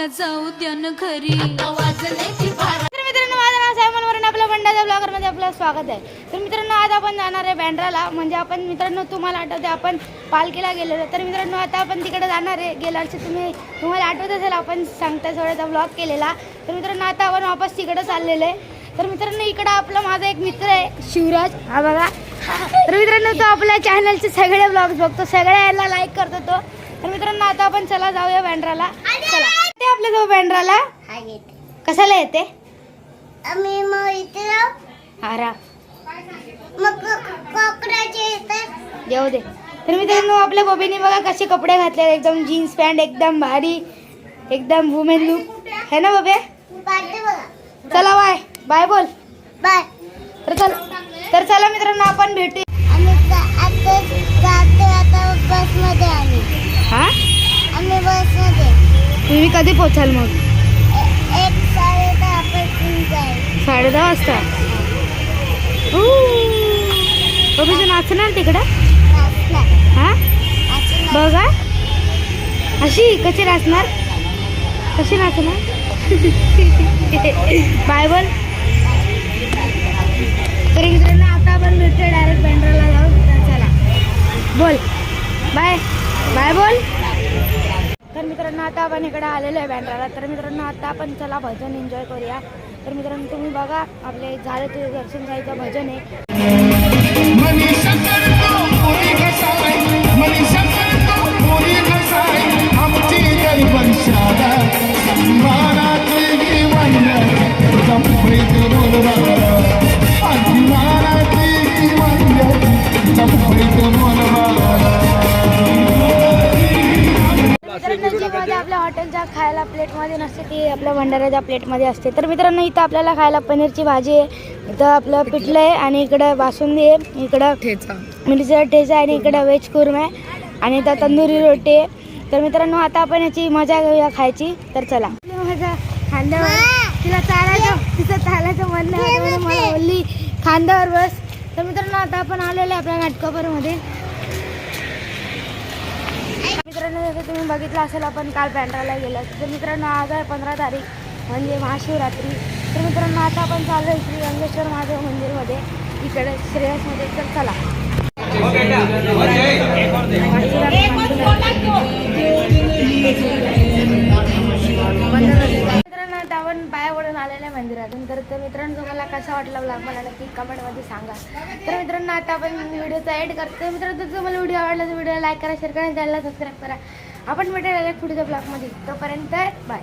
मला जाऊ द्या ना घरी. मित्रांनो माझं नाव सायमन वरून आपल्या बंडाच्या ब्लॉगरमध्ये आपलं स्वागत आहे. तर मित्रांनो आज आपण जाणार आहे बँड्राला. म्हणजे आपण मित्रांनो तुम्हाला आठवते आपण पालखीला गेलेलो. तर मित्रांनो आता आपण तिकडे जाणार आहे. गेल्या वर्षी तुम्हाला आठवत असेल आपण सांगता सोडायचा ब्लॉग केलेला. तर मित्रांनो आता आपण वापस तिकडे चाललेलो आहे. तर मित्रांनो इकडं आपला माझा एक मित्र आहे शिवराज, हा बघा. तर मित्रांनो तो आपल्या चॅनलचे सगळे ब्लॉग्स बघतो, सगळ्या याला लाईक करतो तो. तर मित्रांनो आता आपण चला जाऊया बँड्राला. चला ते आपल्या जाऊ बँड्राला. कशाला येते आम्ही मग इथे राहू. हारा मग कोकराचे येतात. येऊ दे. तर मित्रांनो आपल्या बबीने बघा कसे कपडे घातले, एकदम जीन्स पॅन्ट एकदम भारी, एकदम वुमेन लुक है ना बबे. पाठी बघा. चला बाय बाय बोल बाय. तर चला मित्रांनो आपण भेटू. आता जातो आता बसमध्ये आम्ही. हा आम्ही बसमध्ये तुम्ही कधी पोचाल मग? 1:30 पासून जाईल. 10:30 वाजता. बबीचं नाचणार तिकडं. नाचणार. हा नाचणार. बघा अशी कशी नाचणार, कशी नाचणार. बाय बोल. तर मित्रांनो आता आपण भेटतो डायरेक्ट बँड्राला जाऊ. तर चला बोल बाय बाय बोल. तर मित्रांनो आता आपण इकडे आलेलो आहे बँड्राला. तर मित्रांनो आता आपण चला भजन एन्जॉय करूया. तर मित्रांनो तुम्ही बघा आपले झाले तुझे दर्शन साईचं भजन आहे. जेमध्ये आपल्या हॉटेलच्या खायला प्लेटमध्ये नसते ती आपल्या भंडाऱ्याच्या प्लेटमध्ये असते. तर मित्रांनो इथं आपल्याला खायला पनीरची भाजी आहे, इथं आपलं पिठलं आहे आणि इकडं बासुंदी आहे, इकडं मिरचीचा ठेचा आहे आणि इकडं व्हेज कुर्मा आहे आणि इथं तंदुरी रोटी आहे. तर मित्रांनो आता आपण याची मजा घेऊया खायची. तर चला. माझ्या खांद्यावर तिला चालायचं, तिचं चालायचं म्हणणं मला बोलली खांद्यावर बस. तर मित्रांनो आता आपण आलेलो आहे आपल्या नाटकापूरमध्ये. मित्रांनो जसं तुम्ही बघितलं असेल आपण काल बँड्राला गेलो. तर मित्रांनो आज आहे 15 तारीख म्हणजे महाशिवरात्री. तर मित्रांनो आता आपण चाललो आहे श्री रंगेश्वर महादेव मंदिरमध्ये, इकडे श्रेयसमध्ये. तर चला. मित्रांनो आता आपण पाया पडून आलेल्या मंदिरातून. तर मित्रांनो तुम्हाला कसा वाटला ब्लॉग मला नक्की कमेंटमध्ये सांगा. तर मित्रांनो आता आपण व्हिडिओचा एड करतो. मित्रांनो जर तुम्हाला व्हिडिओ आवडला तर व्हिडिओला लाईक करा, शेअर करा, चॅनलला सबस्क्राईब करा. आपण भेटायला पुढच्या ब्लॉगमध्ये. तोपर्यंत बाय.